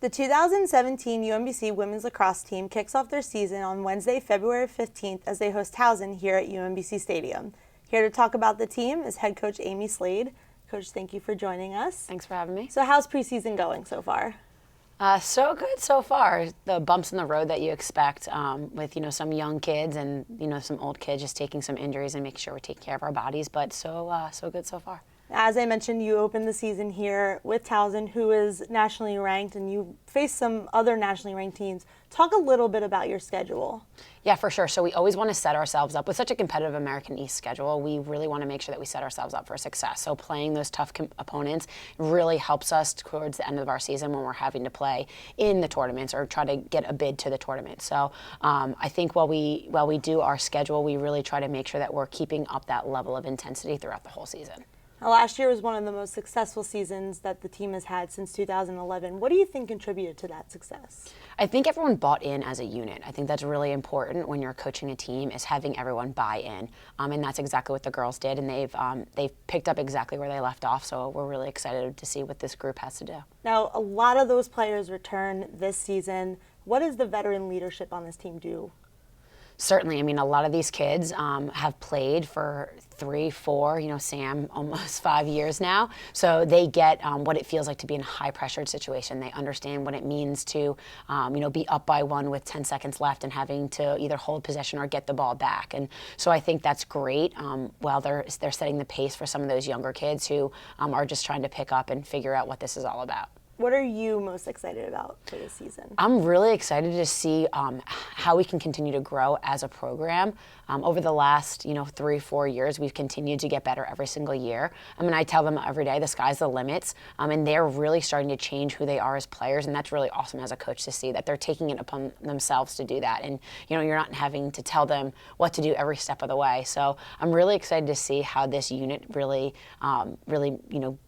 The 2017 UMBC women's lacrosse team kicks off their season on Wednesday, February 15th as they host Towson here at UMBC Stadium. Here to talk about the team is head coach Amy Slade. Coach, thank you for joining us. Thanks for having me. So how's preseason going so far? So good so far. The bumps in the road that you expect with, some young kids and, some old kids just taking some injuries and making sure we're taking care of our bodies, but so good so far. As I mentioned, you opened the season here with Towson, who is nationally ranked, and you face some other nationally ranked teams. Talk a little bit about your schedule. Yeah, for sure. So we always want to set ourselves up with such a competitive American East schedule. We really want to make sure that we set ourselves up for success. So playing those tough opponents really helps us towards the end of our season when we're having to play in the tournaments or try to get a bid to the tournament. So I think while we do our schedule, we really try to make sure that we're keeping up that level of intensity throughout the whole season. Now, last year was one of the most successful seasons that the team has had since 2011. What do you think contributed to that success? I think everyone bought in as a unit. I think that's really important when you're coaching a team, is having everyone buy in, and that's exactly what the girls did, and they've picked up exactly where they left off. So we're really excited to see what this group has to do. Now, a lot of those players return this season. What does the veteran leadership on this team do? Certainly. I mean, a lot of these kids have played for 3, 4, Sam, almost 5 years now. So they get what it feels like to be in a high-pressured situation. They understand what it means to, be up by 1 with 10 seconds left and having to either hold possession or get the ball back. And so I think that's great while they're setting the pace for some of those younger kids who are just trying to pick up and figure out what this is all about. What are you most excited about for this season? I'm really excited to see how we can continue to grow as a program. Over the last, 3, 4 years, we've continued to get better every single year. I mean, I tell them every day, the sky's the limits, and they're really starting to change who they are as players, and that's really awesome as a coach to see that they're taking it upon themselves to do that. And, you're not having to tell them what to do every step of the way. So I'm really excited to see how this unit really,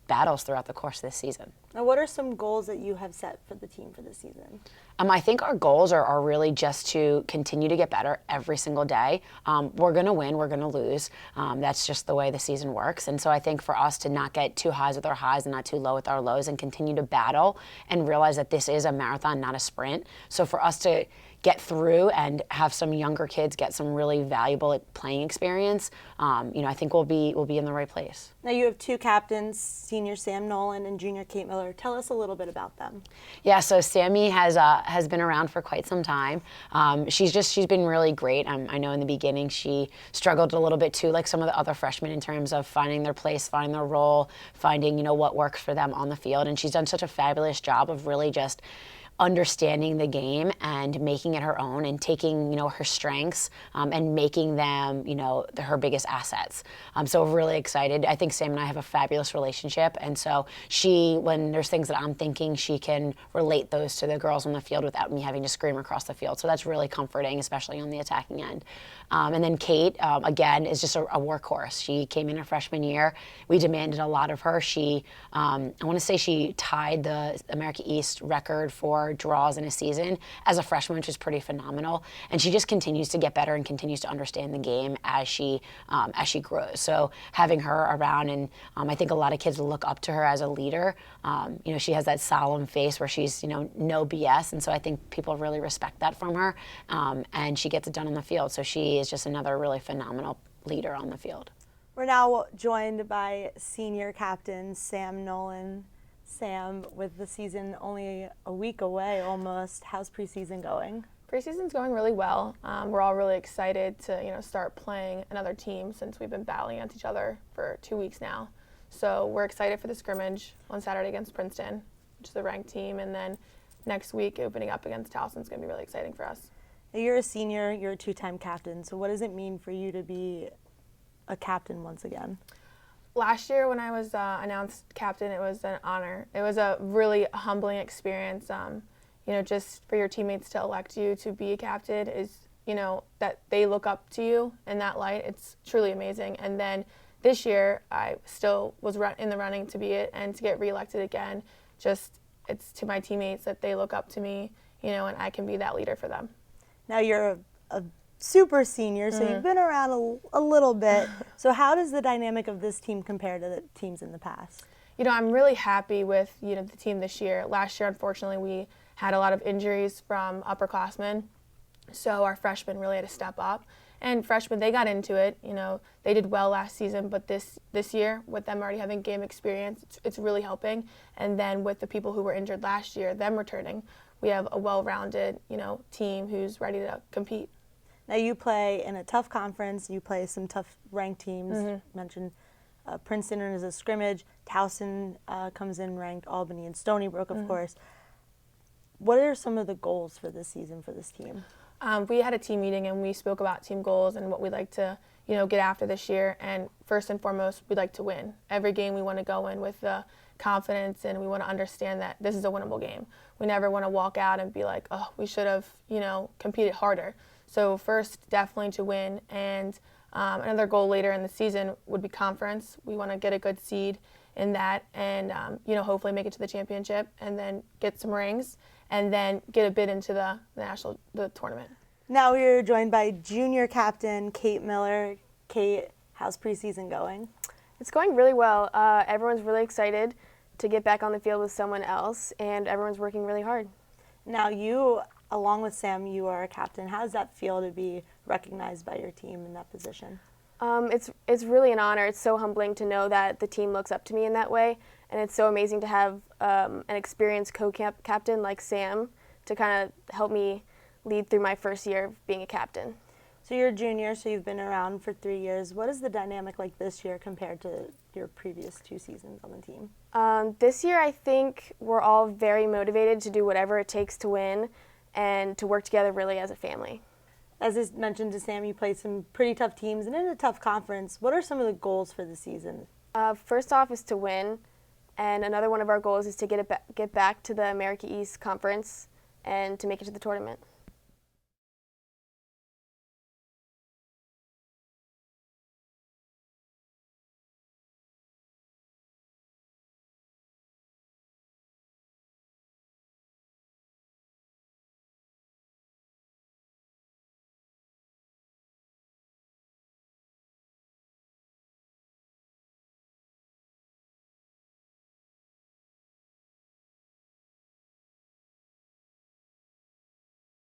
battles throughout the course of this season. Now, what are some goals that you have set for the team for this season? I think our goals are really just to continue to get better every single day. We're going to win, we're going to lose. That's just the way the season works. And so I think for us to not get too highs with our highs and not too low with our lows and continue to battle and realize that this is a marathon, not a sprint. So for us to get through and have some younger kids get some really valuable playing experience, I think we'll be in the right place. Now you have 2 captains, senior Sam Nolan and junior Kate Miller. Tell us a little bit about them. Yeah, so Sammy has been around for quite some time. She's been really great. I know in the beginning she struggled a little bit too, like some of the other freshmen, in terms of finding their place, finding their role, finding what works for them on the field. And she's done such a fabulous job of really just understanding the game and making it her own and taking, her strengths and making them, her biggest assets. So we're really excited. I think Sam and I have a fabulous relationship. And so when there's things that I'm thinking, she can relate those to the girls on the field without me having to scream across the field. So that's really comforting, especially on the attacking end. And then Kate, again, is just a workhorse. She came in her freshman year. We demanded a lot of her. I want to say she tied the America East record for draws in a season as a freshman, which is pretty phenomenal. And she just continues to get better and continues to understand the game as she grows. So having her around, and I think a lot of kids look up to her as a leader. She has that solemn face where she's no BS, and so I think people really respect that from her. And she gets it done on the field. So she is just another really phenomenal leader on the field. We're now joined by senior captain Sam Nolan. Sam, with the season only a week away almost, how's preseason going? Preseason's going really well. We're all really excited to start playing another team since we've been battling against each other for 2 weeks now. So we're excited for the scrimmage on Saturday against Princeton, which is a ranked team, and then next week opening up against Towson is going to be really exciting for us. You're a senior, you're a 2-time captain, so what does it mean for you to be a captain once again? Last year when I was announced captain, it was an honor. It was a really humbling experience. Just for your teammates to elect you to be a captain is, that they look up to you in that light. It's truly amazing. And then this year, I still was in the running to be it, and to get reelected again, it's to my teammates that they look up to me, and I can be that leader for them. Now you're a super senior, so you've been around a little bit. So how does the dynamic of this team compare to the teams in the past? I'm really happy with, the team this year. Last year, unfortunately, we had a lot of injuries from upperclassmen, so our freshmen really had to step up. And freshmen, they got into it. They did well last season, but this year, with them already having game experience, it's really helping. And then with the people who were injured last year, them returning, we have a well-rounded, team who's ready to compete. Now you play in a tough conference. You play some tough ranked teams. You mentioned Princeton is a scrimmage. Towson comes in ranked. Albany and Stony Brook, of course. What are some of the goals for this season for this team? We had a team meeting and we spoke about team goals and what we'd like to, get after this year. And first and foremost, we'd like to win. Every game we want to go in with the confidence and we want to understand that this is a winnable game. We never want to walk out and be like, oh, we should have, competed harder. So first, definitely to win. And another goal later in the season would be conference. We want to get a good seed in that and, hopefully make it to the championship and then get some rings and then get a bid into the tournament. Now we're joined by junior captain Kate Miller. Kate, how's preseason going? It's going really well. Everyone's really excited to get back on the field with someone else, and everyone's working really hard. Now you, along with Sam, you are a captain. How does that feel to be recognized by your team in that position? It's really an honor. It's so humbling to know that the team looks up to me in that way, and it's so amazing to have an experienced co-captain like Sam to kind of help me lead through my first year of being a captain. So you're a junior, so you've been around for 3 years. What is the dynamic like this year compared to your previous 2 seasons on the team? This year, I think we're all very motivated to do whatever it takes to win and to work together really as a family. As I mentioned to Sam, you played some pretty tough teams and in a tough conference. What are some of the goals for the season? First off is to win, and another one of our goals is to get back to the America East Conference and to make it to the tournament.